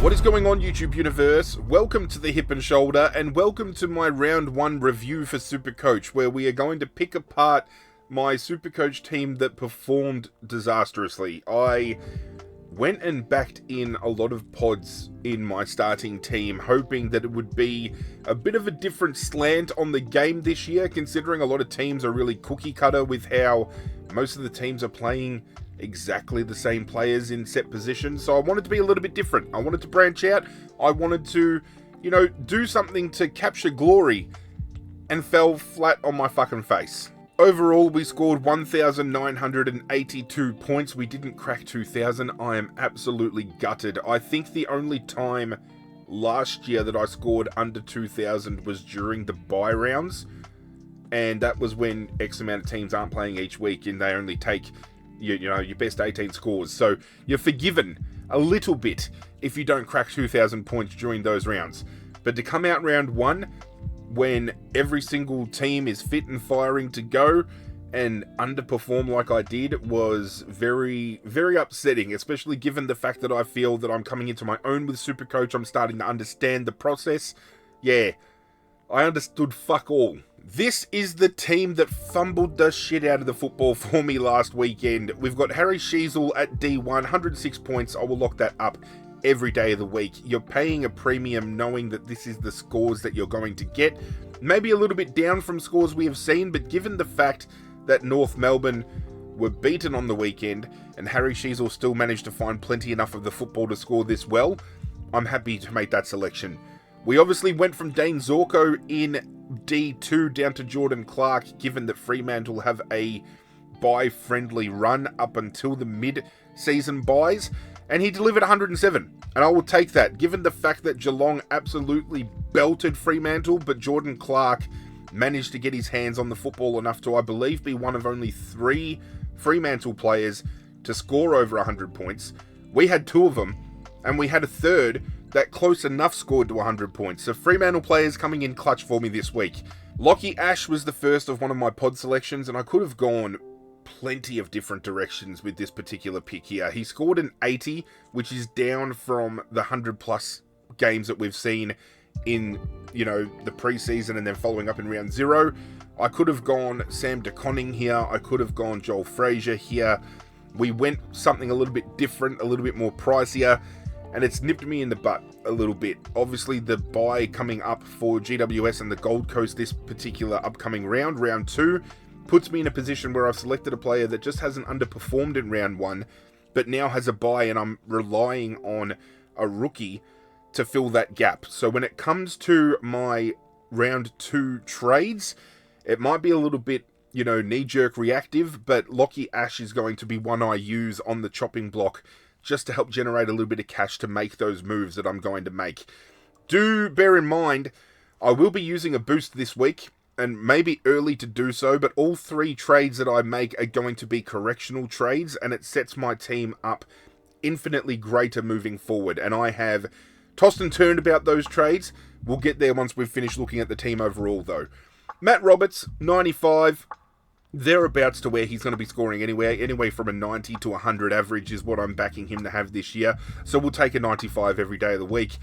What is going on, YouTube universe? Welcome to the Hip and Shoulder, and welcome to my round 1 review for Supercoach, where we are going to pick apart my Supercoach team that performed disastrously. I went and backed in a lot of pods in my starting team, hoping that it would be a bit of a different slant on the game this year, considering a lot of teams are really cookie cutter with how most of the teams are playing exactly the same players in set positions. So I wanted to be a little bit different. I wanted to branch out. I wanted to, do something to capture glory, and fell flat on my fucking face. Overall, we scored 1,982 points. We didn't crack 2,000. I am absolutely gutted. I think the only time last year that I scored under 2,000 was during the bye rounds, and that was when X amount of teams aren't playing each week and they only take your best 18 scores. So you're forgiven a little bit if you don't crack 2,000 points during those rounds. But to come out round 1 when every single team is fit and firing to go and underperform like I did was very, very upsetting, especially given the fact that I feel that I'm coming into my own with Supercoach. I'm starting to understand the process. Yeah, I understood fuck all. This is the team that fumbled the shit out of the football for me last weekend. We've got Harry Sheezel at D1, 106 points. I will lock that up every day of the week. You're paying a premium knowing that this is the scores that you're going to get. Maybe a little bit down from scores we have seen, but given the fact that North Melbourne were beaten on the weekend and Harry Sheezel still managed to find plenty enough of the football to score this well, I'm happy to make that selection. We obviously went from Dane Zorko in D2 down to Jordan Clark, given that Fremantle have a bye-friendly run up until the mid-season buys, and he delivered 107, and I will take that, given the fact that Geelong absolutely belted Fremantle, but Jordan Clark managed to get his hands on the football enough to, I believe, be one of only 3 Fremantle players to score over 100 points. We had 2 of them, and we had a third that close enough scored to 100 points. So Fremantle players coming in clutch for me this week. Lockie Ash was the first of one of my pod selections, and I could have gone plenty of different directions with this particular pick here. He scored an 80, which is down from the 100 plus games that we've seen in, the preseason and then following up in round 0. I could have gone Sam De Koning here. I could have gone Joel Frazier here. We went something a little bit different, a little bit more pricier, and it's nipped me in the butt a little bit. Obviously, the bye coming up for GWS and the Gold Coast this particular upcoming round, round 2, puts me in a position where I've selected a player that just hasn't underperformed in round 1, but now has a bye, and I'm relying on a rookie to fill that gap. So when it comes to my round 2 trades, it might be a little bit, knee-jerk reactive, but Lockie Ash is going to be one I use on the chopping block just to help generate a little bit of cash to make those moves that I'm going to make. Do bear in mind, I will be using a boost this week, and maybe early to do so, but all 3 trades that I make are going to be correctional trades, and it sets my team up infinitely greater moving forward. And I have tossed and turned about those trades. We'll get there once we've finished looking at the team overall, though. Matt Roberts, 95. Thereabouts to where he's going to be scoring anyway from a 90 to 100 average is what I'm backing him to have this year. So we'll take a 95 every day of the week.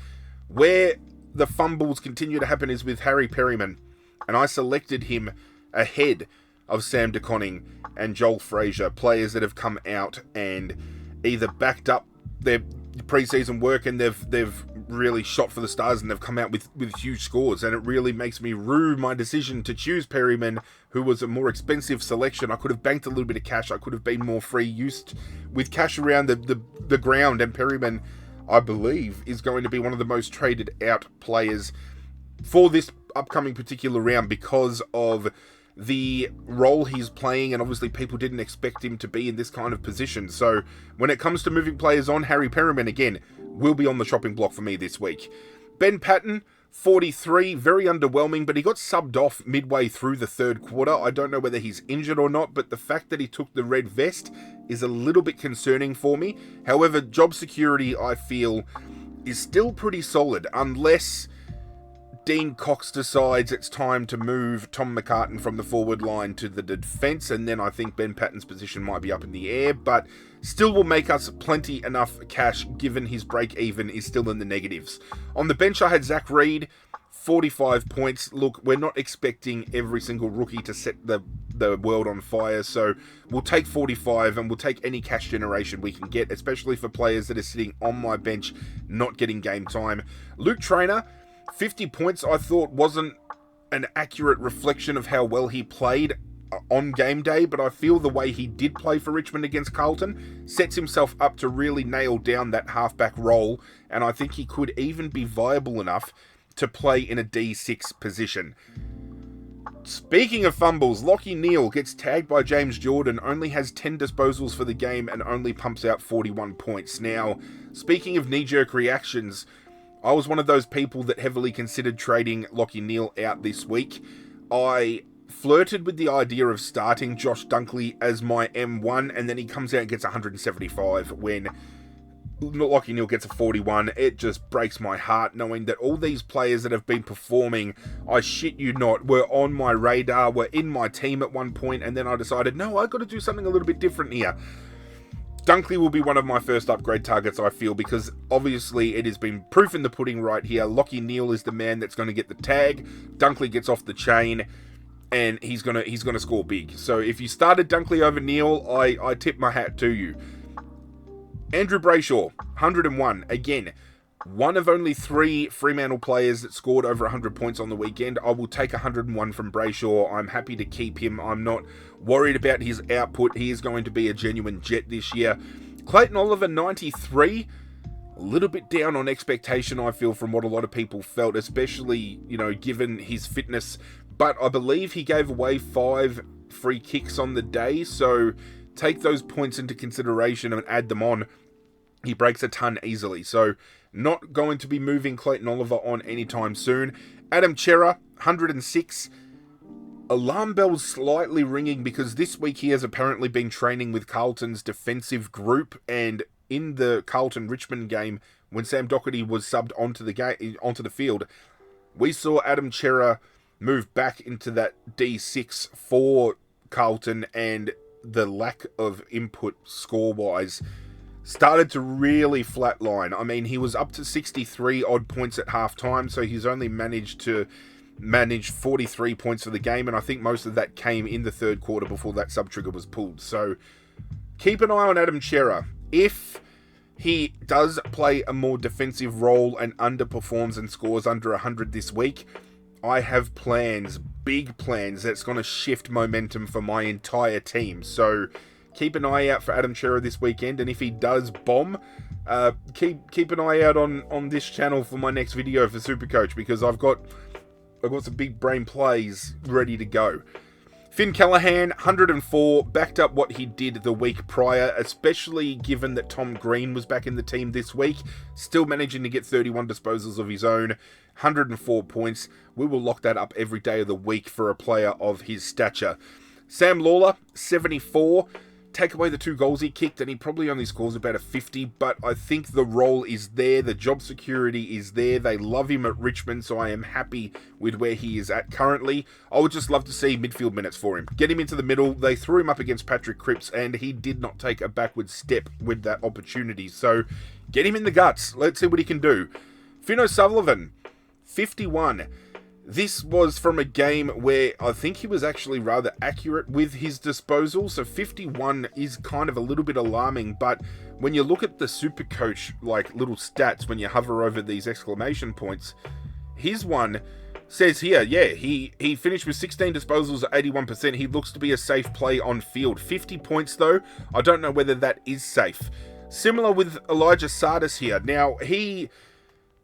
Where the fumbles continue to happen is with Harry Perryman, and I selected him ahead of Sam De Koning and Joel Frazier, players that have come out and either backed up their preseason work and they've really shot for the stars and they've come out with huge scores, and it really makes me rue my decision to choose Perryman, who was a more expensive selection. I could have banked a little bit of cash. I could have been more free used with cash around the ground, and Perryman, I believe, is going to be one of the most traded out players for this upcoming particular round because of the role he's playing, and obviously people didn't expect him to be in this kind of position. So when it comes to moving players on, Harry Perryman, again, will be on the shopping block for me this week. Ben Patton, 43, very underwhelming, but he got subbed off midway through the 3rd quarter. I don't know whether he's injured or not, but the fact that he took the red vest is a little bit concerning for me. However, job security, I feel, is still pretty solid, unless Dean Cox decides it's time to move Tom McCartan from the forward line to the defence, and then I think Ben Patton's position might be up in the air, but still will make us plenty enough cash given his break-even is still in the negatives. On the bench, I had Zach Reed, 45 points. Look, we're not expecting every single rookie to set the world on fire, so we'll take 45 and we'll take any cash generation we can get, especially for players that are sitting on my bench not getting game time. Luke Traynor, 50 points I thought wasn't an accurate reflection of how well he played on game day, but I feel the way he did play for Richmond against Carlton sets himself up to really nail down that halfback role, and I think he could even be viable enough to play in a D6 position. Speaking of fumbles, Lachie Neale gets tagged by James Jordan, only has 10 disposals for the game and only pumps out 41 points. Now, speaking of knee-jerk reactions, I was one of those people that heavily considered trading Lachie Neale out this week. I flirted with the idea of starting Josh Dunkley as my M1, and then he comes out and gets 175 when Lachie Neale gets a 41. It just breaks my heart knowing that all these players that have been performing, I shit you not, were on my radar, were in my team at one point, and then I decided, no, I've got to do something a little bit different here. Dunkley will be one of my first upgrade targets, I feel, because obviously it has been proof in the pudding right here. Lachie Neale is the man that's going to get the tag. Dunkley gets off the chain, and he's gonna score big. So if you started Dunkley over Neale, I tip my hat to you. Andrew Brayshaw, 101. Again, one of only 3 Fremantle players that scored over 100 points on the weekend. I will take 101 from Brayshaw. I'm happy to keep him. I'm not worried about his output. He is going to be a genuine jet this year. Clayton Oliver, 93. A little bit down on expectation, I feel, from what a lot of people felt, especially, given his fitness. But I believe he gave away 5 free kicks on the day, so take those points into consideration and add them on. He breaks a ton easily, so not going to be moving Clayton Oliver on anytime soon. Adam Chera, 106. Alarm bells slightly ringing because this week he has apparently been training with Carlton's defensive group, and in the Carlton-Richmond game, when Sam Doherty was subbed onto the field, we saw Adam Chera move back into that D6 for Carlton, and the lack of input score-wise started to really flatline. I mean, he was up to 63 odd points at halftime, so he's only managed to manage 43 points for the game, and I think most of that came in the third quarter before that sub-trigger was pulled. So keep an eye on Adam Chera. If he does play a more defensive role and underperforms and scores under 100 this week, I have plans, big plans, that's going to shift momentum for my entire team. So keep an eye out for Adam Chera this weekend, and if he does bomb, keep an eye out on this channel for my next video for Supercoach, because I've got some big brain plays ready to go. Finn Callahan, 104, backed up what he did the week prior, especially given that Tom Green was back in the team this week, still managing to get 31 disposals of his own, 104 points. We will lock that up every day of the week for a player of his stature. Sam Lawler, 74. Take away the 2 goals he kicked, and he probably only scores about a 50, but I think the role is there, the job security is there, they love him at Richmond, so I am happy with where he is at currently. I would just love to see midfield minutes for him. Get him into the middle. They threw him up against Patrick Cripps, and he did not take a backward step with that opportunity, so get him in the guts. Let's see what he can do. Finn O'Sullivan, 51. This was from a game where I think he was actually rather accurate with his disposal, so 51 is kind of a little bit alarming, but when you look at the Supercoach little stats, when you hover over these exclamation points, his one says here, yeah, he finished with 16 disposals at 81%. He looks to be a safe play on field. 50 points though, I don't know whether that is safe. Similar with Elijah Sardis here. Now, he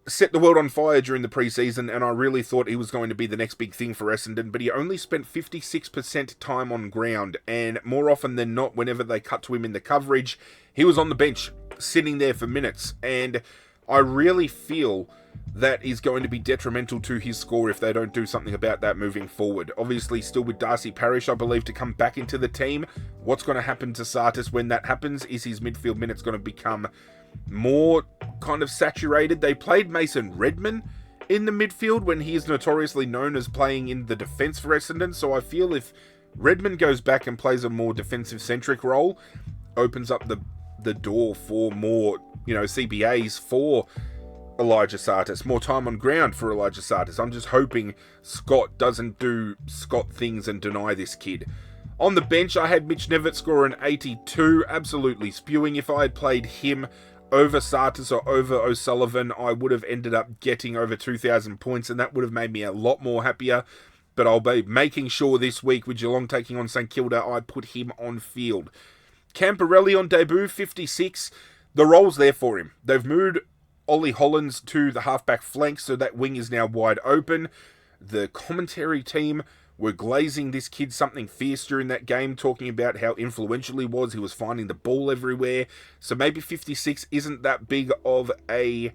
set the world on fire during the preseason, and I really thought he was going to be the next big thing for Essendon, but he only spent 56% time on ground, and more often than not, whenever they cut to him in the coverage, he was on the bench, sitting there for minutes, and I really feel that is going to be detrimental to his score if they don't do something about that moving forward. Obviously, still with Darcy Parish, I believe, to come back into the team. What's going to happen to Sartis when that happens? Is his midfield minutes going to become more kind of saturated? They played Mason Redman in the midfield when he is notoriously known as playing in the defence for Essendon. So I feel if Redmond goes back and plays a more defensive-centric role, opens up the door for more, CBAs for Elijah Sartis, more time on ground for Elijah Sartis. I'm just hoping Scott doesn't do Scott things and deny this kid. On the bench, I had Mitch Nevitt score an 82, absolutely spewing. If I had played him over Sartis or over O'Sullivan, I would have ended up getting over 2,000 points, and that would have made me a lot more happier. But I'll be making sure this week, with Geelong taking on St Kilda, I put him on field. Camporelli on debut, 56. The role's there for him. They've moved Ollie Hollands to the halfback flank, so that wing is now wide open. The commentary team were glazing this kid something fierce during that game, talking about how influential he was. He was finding the ball everywhere. So maybe 56 isn't that big of a,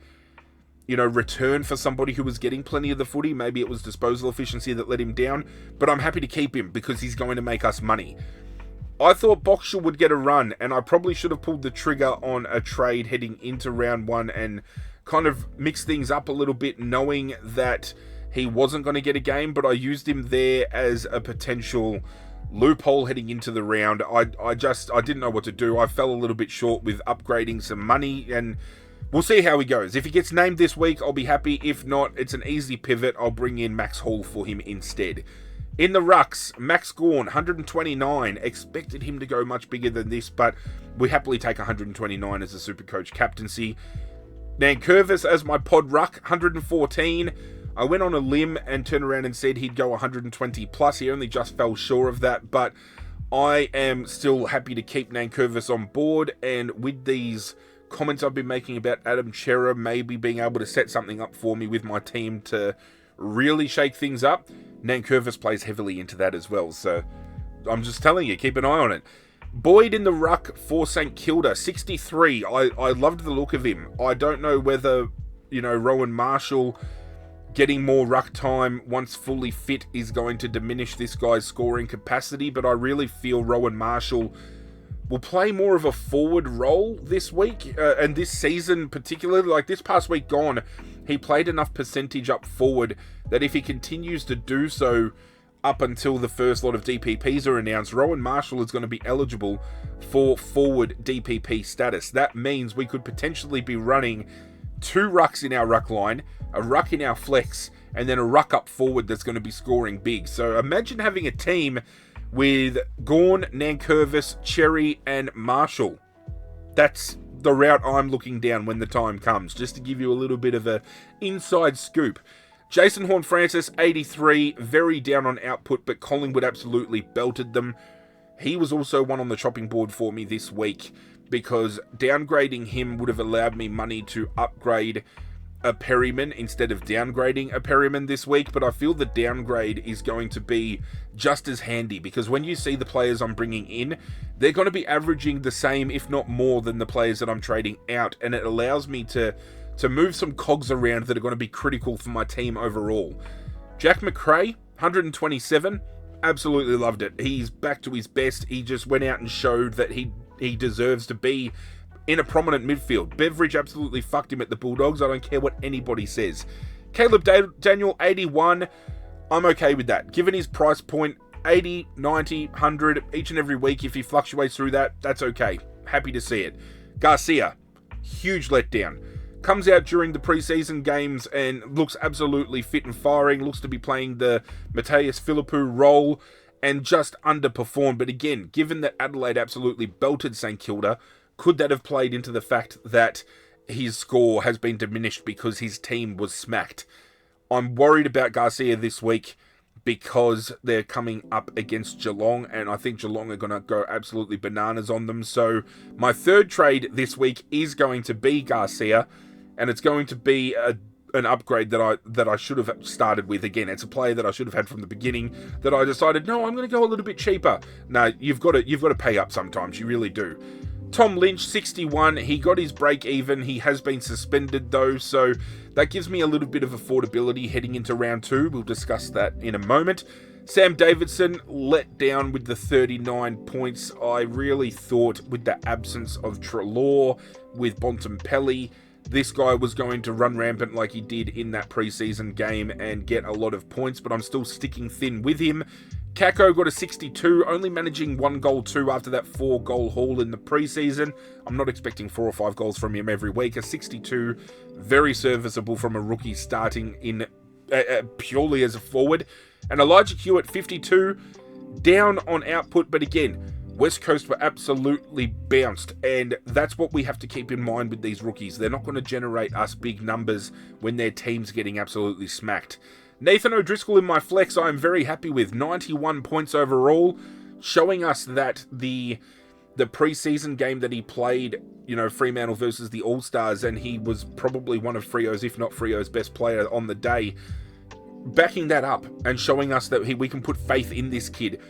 return for somebody who was getting plenty of the footy. Maybe it was disposal efficiency that let him down. But I'm happy to keep him because he's going to make us money. I thought Boxall would get a run, and I probably should have pulled the trigger on a trade heading into round one and kind of mix things up a little bit, knowing that he wasn't going to get a game, but I used him there as a potential loophole heading into the round. I didn't know what to do. I fell a little bit short with upgrading some money, and we'll see how he goes. If he gets named this week, I'll be happy. If not, it's an easy pivot. I'll bring in Max Hall for him instead. In the rucks, Max Gawn, 129. Expected him to go much bigger than this, but we happily take 129 as a Supercoach captaincy. Nankervis as my pod ruck, 114. I went on a limb and turned around and said he'd go 120 plus. He only just fell short of that, but I am still happy to keep Nankervis on board. And with these comments I've been making about Adam Chera maybe being able to set something up for me with my team to really shake things up, Nankervis plays heavily into that as well. So I'm just telling you, keep an eye on it. Boyd in the ruck for St Kilda, 63. I loved the look of him. I don't know whether, Rowan Marshall getting more ruck time once fully fit is going to diminish this guy's scoring capacity, but I really feel Rowan Marshall will play more of a forward role this week, and this season particularly. Like this past week gone, he played enough percentage up forward that if he continues to do so up until the first lot of DPPs are announced, Rowan Marshall is going to be eligible for forward DPP status. That means we could potentially be running 2 rucks in our ruck line, a ruck in our flex, and then a ruck up forward that's going to be scoring big. So imagine having a team with Gawn, Nankervis, Cherry, and Marshall. That's the route I'm looking down when the time comes, just to give you a little bit of a inside scoop. Jason Horne-Francis, 83, very down on output, but Collingwood absolutely belted them. He was also one on the chopping board for me this week, because downgrading him would have allowed me money to upgrade a Perryman instead of downgrading a Perryman this week, but I feel the downgrade is going to be just as handy, because when you see the players I'm bringing in, they're going to be averaging the same, if not more, than the players that I'm trading out, and it allows me to move some cogs around that are going to be critical for my team overall. Jack McRae, 127, absolutely loved it. He's back to his best. He just went out and showed that he deserves to be in a prominent midfield. Beveridge absolutely fucked him at the Bulldogs. I don't care what anybody says. Caleb Daniel, 81. I'm okay with that. Given his price point, 80, 90, 100, each and every week, if he fluctuates through that, that's okay. Happy to see it. Garcia, huge letdown. Comes out during the preseason games and looks absolutely fit and firing. Looks to be playing the Mateus Philippou role and just underperformed. But again, given that Adelaide absolutely belted St Kilda, could that have played into the fact that his score has been diminished because his team was smacked? I'm worried about Garcia this week because they're coming up against Geelong, and I think Geelong are going to go absolutely bananas on them. So my third trade this week is going to be Garcia, and it's going to be an upgrade that I should have started with. Again, it's a player that I should have had from the beginning that I decided, no, I'm going to go a little bit cheaper. No, you've got to pay up sometimes. You really do. Tom Lynch, 61. He got his break even. He has been suspended though, so that gives me a little bit of affordability heading into round 2. We'll discuss that in a moment. Sam Davidson let down with the 39 points. I really thought with the absence of Treloar, with Bontempelli, this guy was going to run rampant like he did in that preseason game and get a lot of points, but I'm still sticking thin with him. Kako got a 62, only managing 1 goal 2 after that 4-goal haul in the preseason. I'm not expecting 4 or 5 goals from him every week. A 62, very serviceable from a rookie starting in purely as a forward. And Elijah Q at 52, down on output, but again, West Coast were absolutely bounced, and that's what we have to keep in mind with these rookies. They're not going to generate us big numbers when their team's getting absolutely smacked. Nathan O'Driscoll in my flex, I am very happy with 91 points overall, showing us that the preseason game that he played, Fremantle versus the All-Stars, and he was probably one of Freo's, if not Freo's best player on the day, backing that up and showing us that we can put faith in this kid.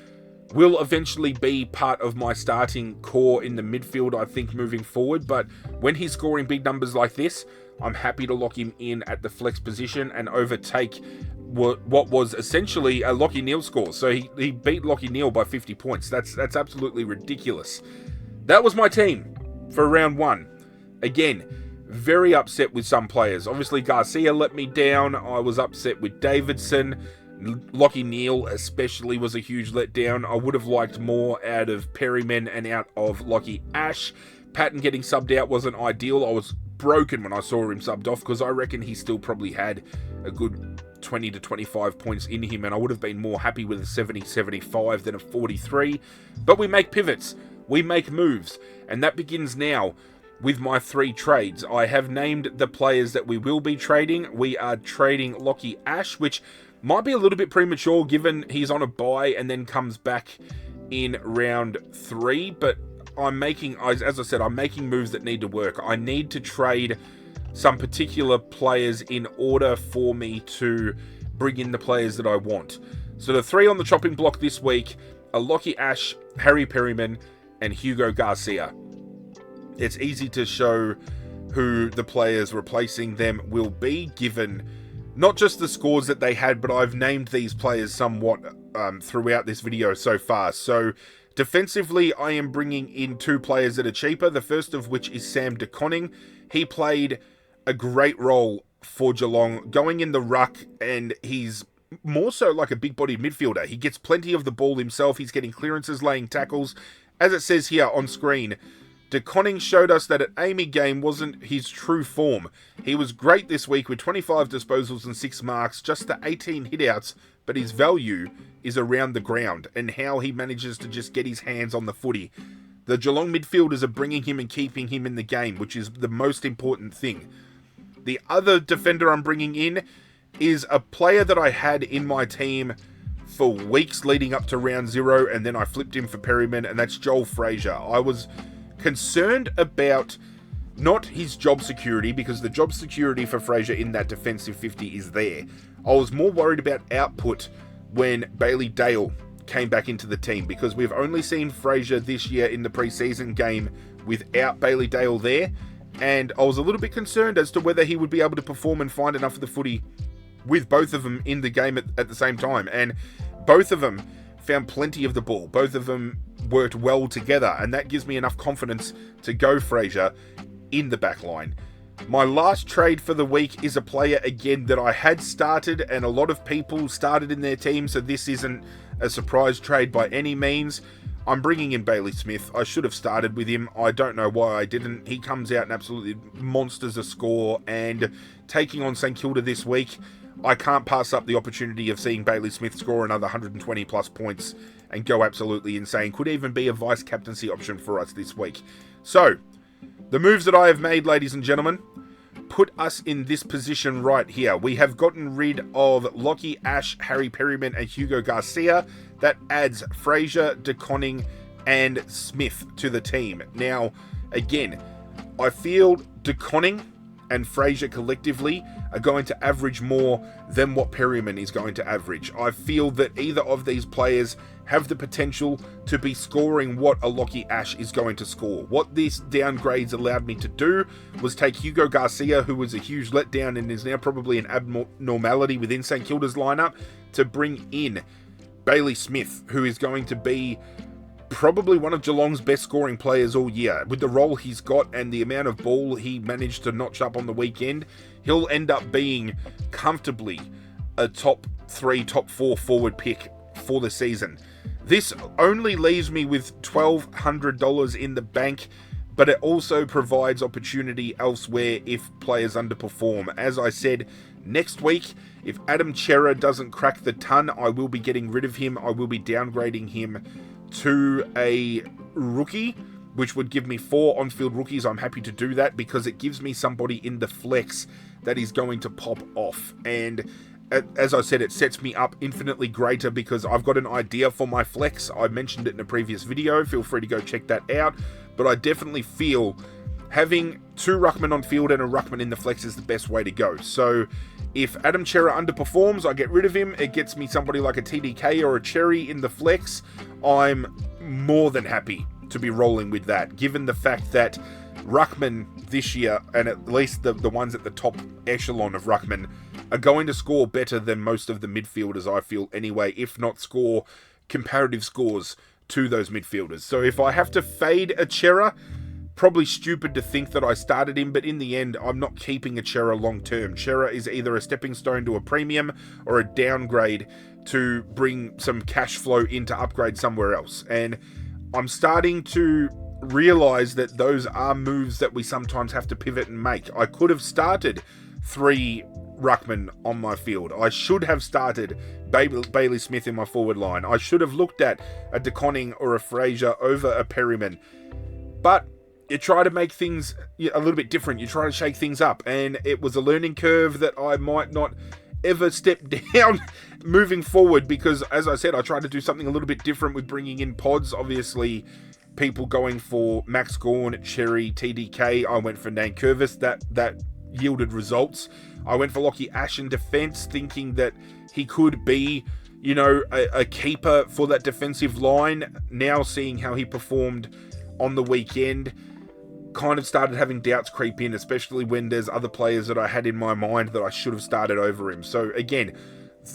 Will eventually be part of my starting core in the midfield, I think, moving forward. But when he's scoring big numbers like this, I'm happy to lock him in at the flex position and overtake what was essentially a Lachie Neale score. So he beat Lachie Neale by 50 points. That's absolutely ridiculous. That was my team for round 1. Again, very upset with some players. Obviously, Garcia let me down. I was upset with Davidson. Lachie Neale especially was a huge letdown. I would have liked more out of Perryman and out of Lachie Ash. Patton getting subbed out wasn't ideal. I was broken when I saw him subbed off because I reckon he still probably had a good 20 to 25 points in him, and I would have been more happy with a 70-75 than a 43. But we make pivots, we make moves, and that begins now with my 3 trades. I have named the players that we will be trading. We are trading Lachie Ash, which might be a little bit premature given he's on a bye and then comes back in round 3, but I'm making moves that need to work. I need to trade some particular players in order for me to bring in the players that I want. So the 3 on the chopping block this week are Lachie Ash, Harry Perryman, and Hugo Garcia. It's easy to show who the players replacing them will be, given not just the scores that they had, but I've named these players somewhat throughout this video so far. So defensively, I am bringing in 2 players that are cheaper, the first of which is Sam De Koning. He played a great role for Geelong, going in the ruck, and he's more so like a big-bodied midfielder. He gets plenty of the ball himself. He's getting clearances, laying tackles. As it says here on screen, De Koning showed us that at Amy game wasn't his true form. He was great this week with 25 disposals and 6 marks, just the 18 hitouts, but his value is around the ground and how he manages to just get his hands on the footy. The Geelong midfielders are bringing him and keeping him in the game, which is the most important thing. The other defender I'm bringing in is a player that I had in my team for weeks leading up to round 0, and then I flipped him for Perryman, and that's Joel Frazier. I was concerned about not his job security, because the job security for Frazier in that defensive 50 is there. I was more worried about output when Bailey Dale came back into the team, because we've only seen Frazier this year in the preseason game without Bailey Dale there, and I was a little bit concerned as to whether he would be able to perform and find enough of the footy with both of them in the game at the same time. And both of them found plenty of the ball. Both of them worked well together, and that gives me enough confidence to go Frazier in the back line. My last trade for the week is a player again that I had started, and a lot of people started in their team, so this isn't a surprise trade by any means. I'm bringing in Bailey Smith. I should have started with him. I don't know why I didn't. He comes out and absolutely monsters a score, and taking on St Kilda this week, I can't pass up the opportunity of seeing Bailey Smith score another 120 plus points and go absolutely insane. Could even be a vice captaincy option for us this week. So, the moves that I have made, ladies and gentlemen, put us in this position right here. We have gotten rid of Lachie Ash, Harry Perryman, and Hugo Garcia. That adds Frazier, De Koning, and Smith to the team. Now, again, I feel De Koning and Frazier collectively are going to average more than what Perryman is going to average. I feel that either of these players have the potential to be scoring what a Lachie Ash is going to score. What these downgrades allowed me to do was take Hugo Garcia, who was a huge letdown and is now probably an abnormality within St Kilda's lineup, to bring in Bailey Smith, who is going to be probably one of Geelong's best scoring players all year. With the role he's got and the amount of ball he managed to notch up on the weekend, he'll end up being comfortably a top 3, top 4 forward pick for the season. This only leaves me with $1,200 in the bank, but it also provides opportunity elsewhere if players underperform. As I said, next week, if Adam Cerra doesn't crack the ton, I will be getting rid of him. I will be downgrading him to a rookie, which would give me 4 on-field rookies. I'm happy to do that because it gives me somebody in the flex that is going to pop off. And as I said, it sets me up infinitely greater because I've got an idea for my flex. I mentioned it in a previous video. Feel free to go check that out. But I definitely feel having 2 ruckmen on field and a ruckman in the flex is the best way to go. So if Adam Cerra underperforms, I get rid of him. It gets me somebody like a TDK or a Cherry in the flex. I'm more than happy to be rolling with that, given the fact that ruckman this year, and at least the ones at the top echelon of ruckman, are going to score better than most of the midfielders, I feel anyway, if not score comparative scores to those midfielders. So if I have to fade a Cerra, probably stupid to think that I started him, but in the end, I'm not keeping a Cerra long term. Cerra is either a stepping stone to a premium or a downgrade to bring some cash flow in to upgrade somewhere else. And I'm starting to realize that those are moves that we sometimes have to pivot and make. I could have started 3 ruckman on my field. I should have started Bailey Smith in my forward line. I should have looked at a De Koning or a Fraser over a Perryman. But you try to make things a little bit different. You try to shake things up. And it was a learning curve that I might not ever step down moving forward because, as I said, I tried to do something a little bit different with bringing in pods. Obviously, people going for Max Gawn, Cherry, TDK. I went for Nankervis. That yielded results. I went for Lockie Ash in defence, thinking that he could be, a keeper for that defensive line. Now seeing how he performed on the weekend, kind of started having doubts creep in, especially when there's other players that I had in my mind that I should have started over him. So again,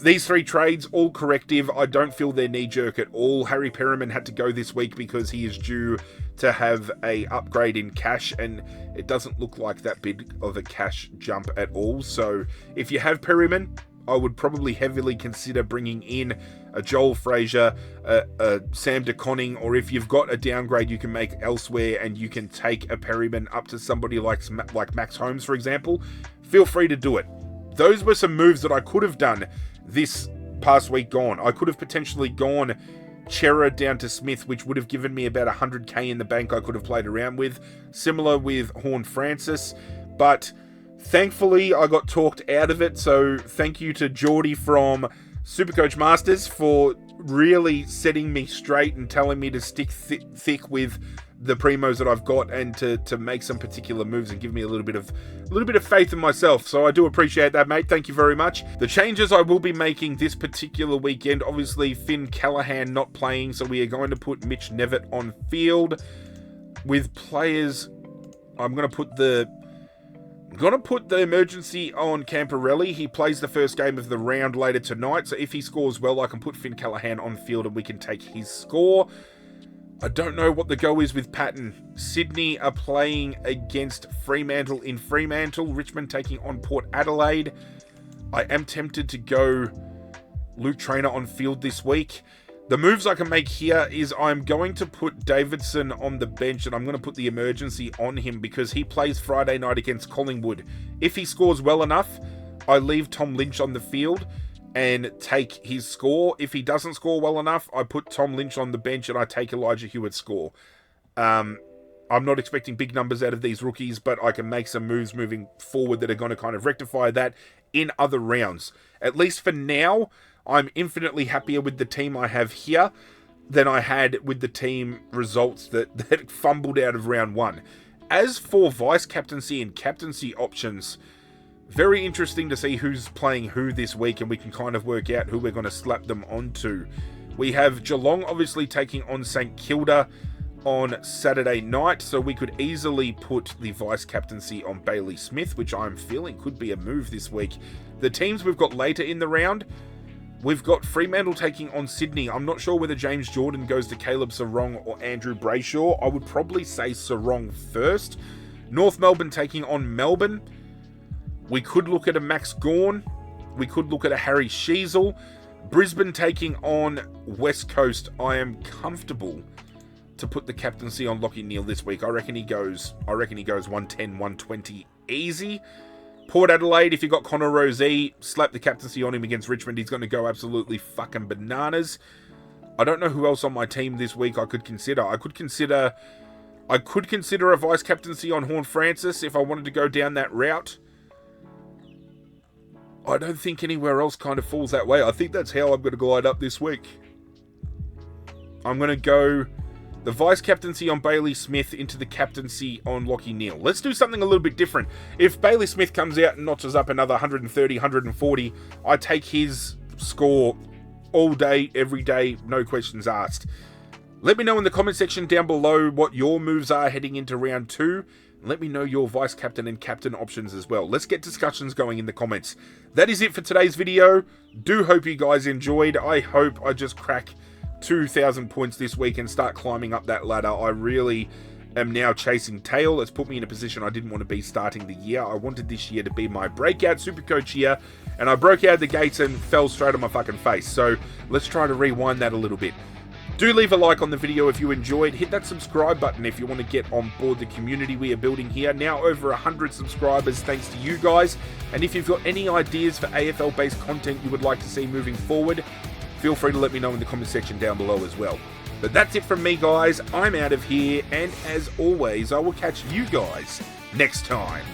these 3 trades, all corrective. I don't feel they're knee-jerk at all. Harry Perryman had to go this week because he is due to have a upgrade in cash, and it doesn't look like that big of a cash jump at all. So if you have Perryman, I would probably heavily consider bringing in a Joel Fraser, a Sam De Koning, or if you've got a downgrade you can make elsewhere and you can take a Perryman up to somebody like Max Holmes, for example, feel free to do it. Those were some moves that I could have done this past week gone. I could have potentially gone Cerra down to Smith, which would have given me about 100k in the bank I could have played around with. Similar with Horn Francis, but thankfully I got talked out of it. So thank you to Geordie from Supercoach Masters for really setting me straight and telling me to stick thick with the primos that I've got and to make some particular moves and give me a little bit of faith in myself. So I do appreciate that, mate. Thank you very much. The changes I will be making this particular weekend, obviously Finn Callaghan not playing, so we are going to put Mitch Nevitt on field. With players, I'm going to put the emergency on Camporelli. He plays the first game of the round later tonight, so if he scores well, I can put Finn Callaghan on field and we can take his score. I don't know what the go is with Patton. Sydney are playing against Fremantle in Fremantle. Richmond taking on Port Adelaide. I am tempted to go Luke Traynor on field this week. The moves I can make here is I'm going to put Davidson on the bench and I'm going to put the emergency on him because he plays Friday night against Collingwood. If he scores well enough, I leave Tom Lynch on the field and take his score. If he doesn't score well enough, I put Tom Lynch on the bench and I take Elijah Hewitt's score. I'm not expecting big numbers out of these rookies, but I can make some moves moving forward that are going to kind of rectify that in other rounds. At least for now, I'm infinitely happier with the team I have here than I had with the team results that fumbled out of round 1. As for vice captaincy and captaincy options, very interesting to see who's playing who this week, and we can kind of work out who we're going to slap them onto. We have Geelong obviously taking on St Kilda on Saturday night, so we could easily put the vice captaincy on Bailey Smith, which I'm feeling could be a move this week. The teams we've got later in the round, We've got Fremantle taking on Sydney. I'm not sure whether James Jordan goes to Caleb Sarong or Andrew Brayshaw. I would probably say Sarong first. North Melbourne taking on Melbourne. We could look at a Max Gawn. We could look at a Harry Sheasel. Brisbane taking on West Coast. I am comfortable to put the captaincy on Lachie Neale this week. I reckon he goes 110, 120 easy. Port Adelaide, if you got Connor Rosé, slap the captaincy on him against Richmond. He's going to go absolutely fucking bananas. I don't know who else on my team this week I could consider. I could consider a vice captaincy on Horn Francis if I wanted to go down that route. I don't think anywhere else kind of falls that way. I think that's how I'm going to glide up this week. I'm going to go the vice captaincy on Bailey Smith into the captaincy on Lachie Neale. Let's do something a little bit different. If Bailey Smith comes out and notches up another 130, 140, I take his score all day, every day, no questions asked. Let me know in the comment section down below what your moves are heading into round 2. Let me know your vice captain and captain options as well. Let's get discussions going in the comments. That is it for today's video. Do hope you guys enjoyed. I hope I just crack 2,000 points this week and start climbing up that ladder. I really am now chasing tail. It's put me in a position I didn't want to be starting the year. I wanted this year to be my breakout Supercoach year, and I broke out the gates and fell straight on my fucking face. So let's try to rewind that a little bit. Do leave a like on the video if you enjoyed. Hit that subscribe button if you want to get on board the community we are building here. Now over 100 subscribers thanks to you guys. And if you've got any ideas for AFL-based content you would like to see moving forward, feel free to let me know in the comment section down below as well. But that's it from me, guys. I'm out of here. And as always, I will catch you guys next time.